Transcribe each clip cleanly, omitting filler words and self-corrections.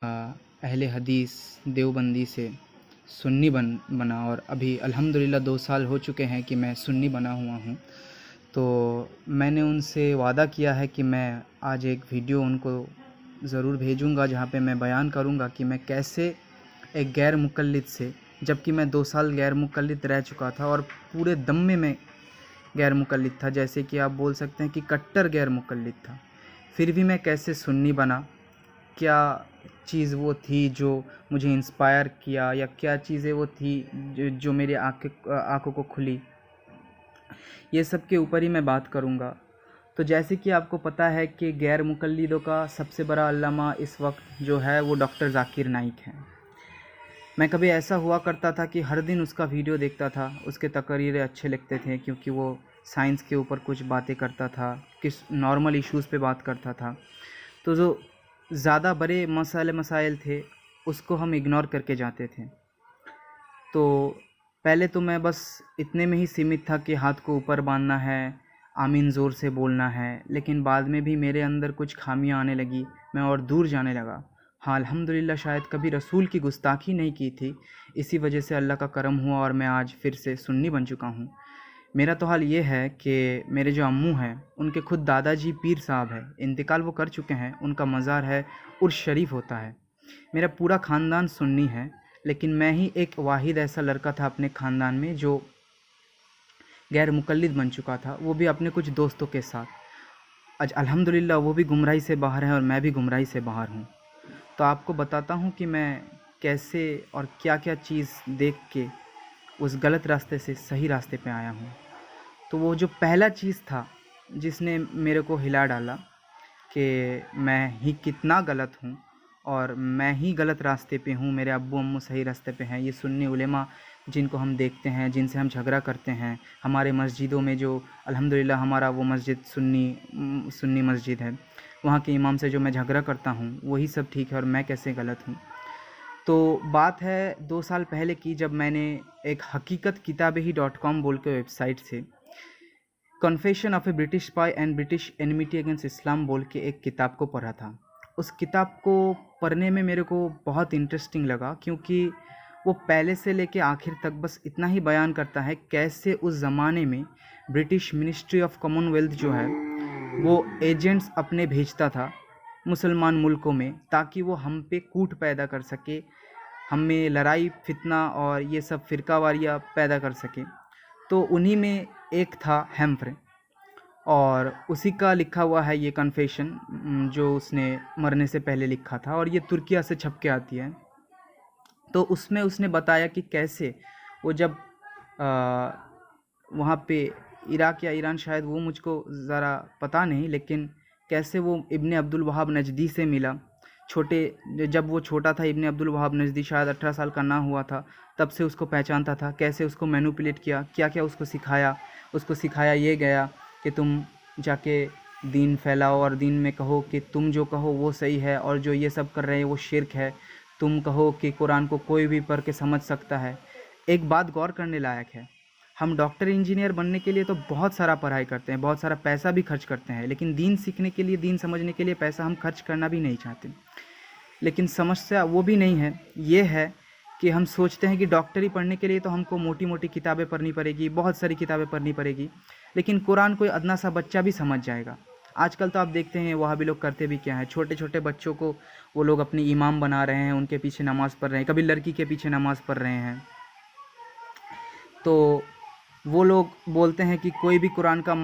अहले हदीस देवबंदी से सुन्नी बना और अभी अल्हम्दुलिल्लाह 2 साल हो चुके हैं कि मैं सुन्नी बना हुआ हूँ। तो मैंने उनसे वादा किया है कि मैं आज एक वीडियो उनको ज़रूर भेजूँगा जहाँ पे मैं बयान करूँगा कि मैं कैसे एक गैर मुक़ल्लिद से, जबकि मैं 2 साल गैर मुक़ल्लिद रह चुका था और पूरे दम में मैं गैर मुक़ल्लिद था, जैसे कि आप बोल सकते हैं कि कट्टर गैर मुक़ल्लिद था। फिर भी मैं कैसे सुन्नी बना, क्या चीज़ वो थी जो मुझे इंस्पायर किया, या क्या चीज़ें वो थी जो मेरी आँखों को खुली, ये सब के ऊपर ही मैं बात करूँगा। तो जैसे कि आपको पता है कि गैर मुक़ल्लिदों का सबसे बड़ा अल्लामा इस वक्त जो है वो डॉक्टर ज़ाकिर नाइक हैं। मैं कभी ऐसा हुआ करता था कि हर दिन उसका वीडियो देखता था, उसके तकरीरें अच्छे लगते थे क्योंकि वो साइंस के ऊपर कुछ बातें करता था, किस नॉर्मल इश्यूज़ पे बात करता था। तो जो ज़्यादा बड़े मसाइल थे उसको हम इग्नोर करके जाते थे। तो पहले तो मैं बस इतने में ही सीमित था कि हाथ को ऊपर बांधना है, आमीन ज़ोर से बोलना है, लेकिन बाद में भी मेरे अंदर कुछ खामियां आने लगी, मैं और दूर जाने लगा। हाँ, अल्हम्दुलिल्लाह शायद कभी रसूल की गुस्ताखी नहीं की थी, इसी वजह से अल्लाह का करम हुआ और मैं आज फिर से सुन्नी बन चुका हूँ। मेरा तो हाल ये है कि मेरे जो अम्मू हैं उनके खुद दादाजी पीर साहब हैं, इंतकाल वो कर चुके हैं, उनका मज़ार है उर्स शरीफ होता है। मेरा पूरा ख़ानदान सुन्नी है, लेकिन मैं ही एक वाहिद ऐसा लड़का था अपने ख़ानदान में जो गैर मुक़ल्लिद बन चुका था, वो भी अपने कुछ दोस्तों के साथ। आज अल्हम्दुलिल्लाह वो भी गुमराही से बाहर हैं और मैं भी गुमराही से बाहर हूँ। तो आपको बताता हूँ कि मैं कैसे और क्या-क्या चीज़ देख के उस गलत रास्ते से सही रास्ते पे आया हूँ। तो वो जो पहला चीज़ था जिसने मेरे को हिला डाला कि मैं ही कितना गलत हूँ और मैं ही गलत रास्ते पे हूँ, मेरे अब्बू अम्मू सही रास्ते पे हैं। ये सुन्नी उलेमा जिनको हम देखते हैं, जिनसे हम झगड़ा करते हैं, हमारे मस्जिदों में जो अल्हम्दुलिल्लाह हमारा वो मस्जिद सुन्नी मस्जिद है, वहाँ के इमाम से जो मैं झगड़ा करता हूँ वही सब ठीक है और मैं कैसे गलत हूँ। तो बात है 2 साल पहले की, जब मैंने एक हकीकत किताबेही.com बोल के वेबसाइट से confession of a British spy and British enmity against Islam बोल के एक किताब को पढ़ा था। उस किताब को पढ़ने में मेरे को बहुत इंटरेस्टिंग लगा क्योंकि वो पहले से लेके आखिर तक बस इतना ही बयान करता है कैसे उस ज़माने में ब्रिटिश मिनिस्ट्री ऑफ कॉमनवेल्थ जो है वो एजेंट्स अपने भेजता था मुसलमान मुल्कों में, ताकि वो हम पे कूट पैदा कर सके, हम में लड़ाई फितना और ये सब फ़िरकावारियाँ पैदा कर सके। तो उन्हीं में एक था हेम्फ्रे, और उसी का लिखा हुआ है ये कन्फेशन जो उसने मरने से पहले लिखा था, और ये तुर्किया से छप के आती है। तो उसमें उसने बताया कि कैसे वो जब वहाँ पे इराक़ या ईरान, शायद वो मुझको ज़रा पता नहीं, लेकिन कैसे वो इब्ने अब्दुल वहाब नजदी से मिला। जब वो छोटा था, इब्ने अब्दुल वहाब नजदी शायद 18 साल का ना हुआ था, तब से उसको पहचानता था। कैसे उसको मैनिपुलेट किया, क्या क्या उसको सिखाया ये गया कि तुम जाके दीन फैलाओ और दीन में कहो कि तुम जो कहो वो सही है और जो ये सब कर रहे हैं वो शिर्क है। तुम कहो कि कुरान को कोई भी पढ़ के समझ सकता है। एक बात गौर करने लायक है, हम डॉक्टर इंजीनियर बनने के लिए तो बहुत सारा पढ़ाई करते हैं, बहुत सारा पैसा भी खर्च करते हैं, लेकिन दीन सीखने के लिए, दीन समझने के लिए पैसा हम खर्च करना भी नहीं चाहते। लेकिन समस्या वो भी नहीं है, ये है कि हम सोचते हैं कि डॉक्टरी पढ़ने के लिए तो हमको मोटी मोटी किताबें पढ़नी पड़ेगी, बहुत सारी किताबें पढ़नी पड़ेगी, लेकिन कुरान कोई अदना सा बच्चा भी समझ जाएगा। आजकल तो आप देखते हैं वहाँ भी लोग करते भी क्या है, छोटे छोटे बच्चों को वो लोग अपनी इमाम बना रहे हैं, उनके पीछे नमाज़ पढ़ रहे हैं, कभी लड़की के पीछे नमाज़ पढ़ रहे हैं। तो वो लोग बोलते हैं कि कोई भी कुरान का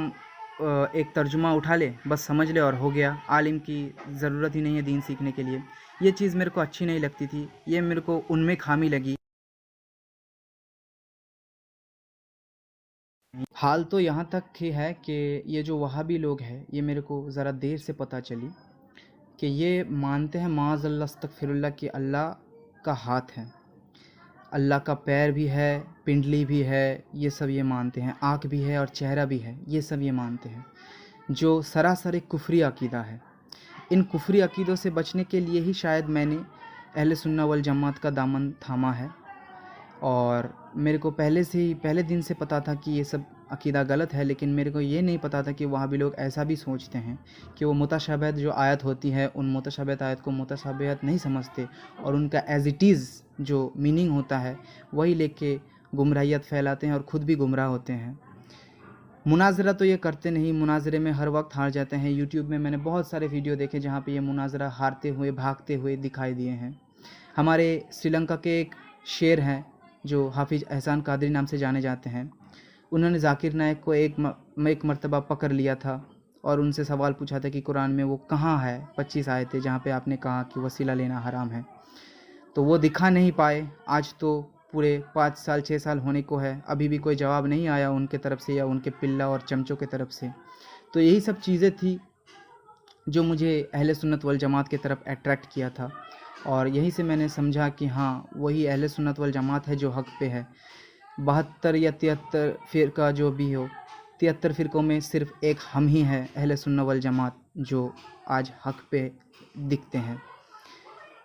एक तर्जुमा उठा ले, बस समझ ले और हो गया, आलिम की ज़रूरत ही नहीं है दीन सीखने के लिए। ये चीज़ मेरे को अच्छी नहीं लगती थी, ये मेरे को उनमें खामी लगी। हाल तो यहाँ तक ही है कि ये जो वहाबी लोग हैं, ये मेरे को ज़रा देर से पता चली कि ये मानते हैं माज़अल्लाह अस्तग़फिरुल्लाह कि अल्लाह का हाथ है, अल्लाह का पैर भी है, पिंडली भी है, ये सब ये मानते हैं, आँख भी है और चेहरा भी है, ये सब ये मानते हैं, जो सरासर एक कुफ्री अक़ीदा है। इन कुफ्री अक़ीदों से बचने के लिए ही शायद मैंने अहले सुन्नह वल जमात का दामन थामा है, और मेरे को पहले दिन से पता था कि ये सब अकीदा गलत है, लेकिन मेरे को ये नहीं पता था कि वहाबी लोग ऐसा भी सोचते हैं कि वो मुतशाबिहत जो आयत होती है उन मुतशाबिहत आयत को मुतशाबिहत नहीं समझते और उनका एज इट इज़ जो मीनिंग होता है वही लेके गुमराहियत फैलाते हैं और ख़ुद भी गुमराह होते हैं। मुनाजरा तो ये करते नहीं, मुनाजरे में हर वक्त हार जाते हैं। यूट्यूब में मैंने बहुत सारे वीडियो देखे जहाँ पे ये मुनाजरा हारते हुए भागते हुए दिखाई दिए हैं। हमारे श्रीलंका के एक शेर हैं जो हाफिज़ एहसान कादरी नाम से जाने जाते हैं। उन्होंने जाकिर नायक को एक मर्तबा पकड़ लिया था और उनसे सवाल पूछा था कि कुरान में वो कहाँ है 25 आयतें जहाँ पे आपने कहा कि वसीला लेना हराम है। तो वो दिखा नहीं पाए। आज तो पूरे 5 साल 6 साल होने को है, अभी भी कोई जवाब नहीं आया उनके तरफ से या उनके पिल्ला और चमचों के तरफ से। तो यही सब चीज़ें थी जो मुझे अहले सुन्नत वल जमात की तरफ अट्रैक्ट किया था और यहीं से मैंने समझा कि हाँ, वही अहले सुन्नत वल जमात है जो हक़ पे है। 72 या 73 फ़िरका जो भी हो, 73 फ़िरक़ों में सिर्फ़ एक हम ही हैं अहले सुन्नत वल जमात जो आज हक़ पे दिखते हैं।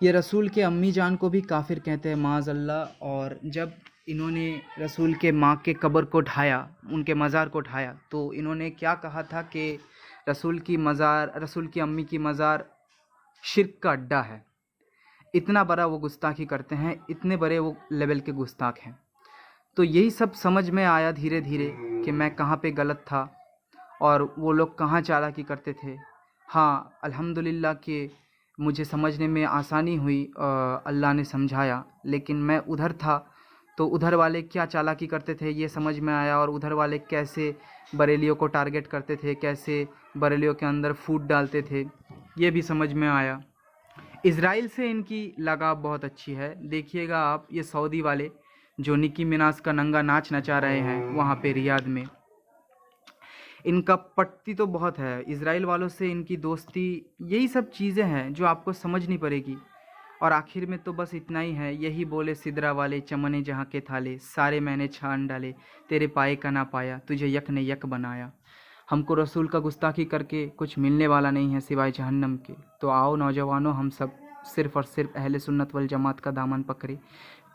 ये रसूल के अम्मी जान को भी काफिर कहते हैं माज़अल्लाह। और जब इन्होंने रसूल के माँ के कब्र को ढाया, उनके मज़ार को ढाया, तो इन्होंने क्या कहा था कि रसूल की अम्मी की मज़ार शिर्क का अड्डा है। इतना बड़ा वो गुस्ताखी करते हैं, इतने बड़े वो लेवल के गुस्ताख हैं। तो यही सब समझ में आया धीरे धीरे कि मैं कहाँ पे गलत था और वो लोग कहाँ चालाकी करते थे। हाँ, अल्हम्दुलिल्लाह कि मुझे समझने में आसानी हुई, अल्लाह ने समझाया। लेकिन मैं उधर था तो उधर वाले क्या चालाकी करते थे ये समझ में आया और उधर वाले कैसे बरेलियों को टारगेट करते थे, कैसे बरेलियों के अंदर फूट डालते थे, ये भी समझ में आया। इज़राइल से इनकी लगाव बहुत अच्छी है। देखिएगा आप, ये सऊदी वाले जो निकी मिनाज का नंगा नाच नचा रहे हैं वहाँ पे रियाद में, इनका पटती तो बहुत है इज़राइल वालों से, इनकी दोस्ती, यही सब चीज़ें हैं जो आपको समझनी पड़ेगी। और आखिर में तो बस इतना ही है, यही बोले सिदरा वाले चमने जहाँ के थाले, सारे मैंने छान डाले, तेरे पाए का ना पाया, तुझे यक ने यक बनाया। हमको रसूल का गुस्ताखी करके कुछ मिलने वाला नहीं है सिवाय जहन्नम के। तो आओ नौजवानों, हम सब सिर्फ़ और सिर्फ अहले सुन्नत वल जमात का दामन पकड़े,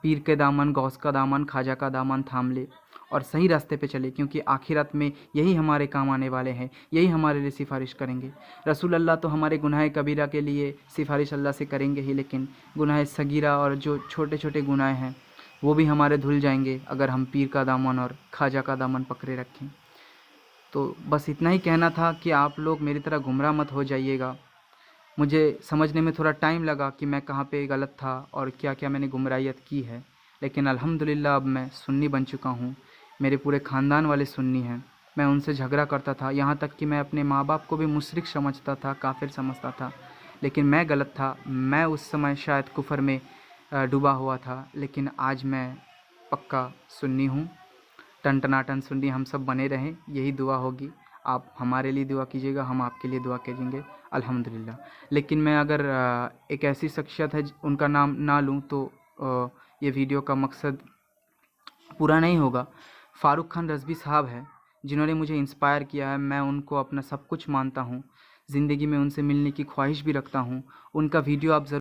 पीर के दामन, गौस का दामन, ख्वाजा का दामन थाम ले और सही रास्ते पे चले, क्योंकि आखिरत में यही हमारे काम आने वाले हैं, यही हमारे लिए सिफारिश करेंगे। रसूल अल्लाह तो हमारे गुनाह कबीरा के लिए सिफारिश अल्लाह से करेंगे ही, लेकिन गुनाह सगीरा और जो छोटे छोटे गुनाह हैं वो भी हमारे धुल जाएंगे अगर हम पीर का दामन और ख्वाजा का दामन पकड़े रखें। तो बस इतना ही कहना था कि आप लोग मेरी तरह गुमराह मत हो जाइएगा। मुझे समझने में थोड़ा टाइम लगा कि मैं कहाँ पे गलत था और क्या क्या मैंने गुमराहियत की है, लेकिन अल्हम्दुलिल्लाह अब मैं सुन्नी बन चुका हूँ। मेरे पूरे ख़ानदान वाले सुन्नी हैं। मैं उनसे झगड़ा करता था, यहाँ तक कि मैं अपने माँ बाप को भी मुशरिक समझता था, काफिर समझता था, लेकिन मैं गलत था। मैं उस समय शायद कुफर में डूबा हुआ था, लेकिन आज मैं पक्का सुन्नी हूँ। टन सुन्नी हम सब बने रहें, यही दुआ होगी। आप हमारे लिए दुआ कीजिएगा, हम आपके लिए दुआ करेंगे अल्हम्दुलिल्लाह। लेकिन मैं अगर एक ऐसी शख्सियत है उनका नाम ना लूँ तो ये वीडियो का मकसद पूरा नहीं होगा। फ़ारूक खान रज़वी साहब हैं जिन्होंने मुझे इंस्पायर किया है, मैं उनको अपना सब कुछ मानता हूँ। ज़िंदगी में उनसे मिलने की ख्वाहिश भी रखता हूँ। उनका वीडियो आप ज़रूर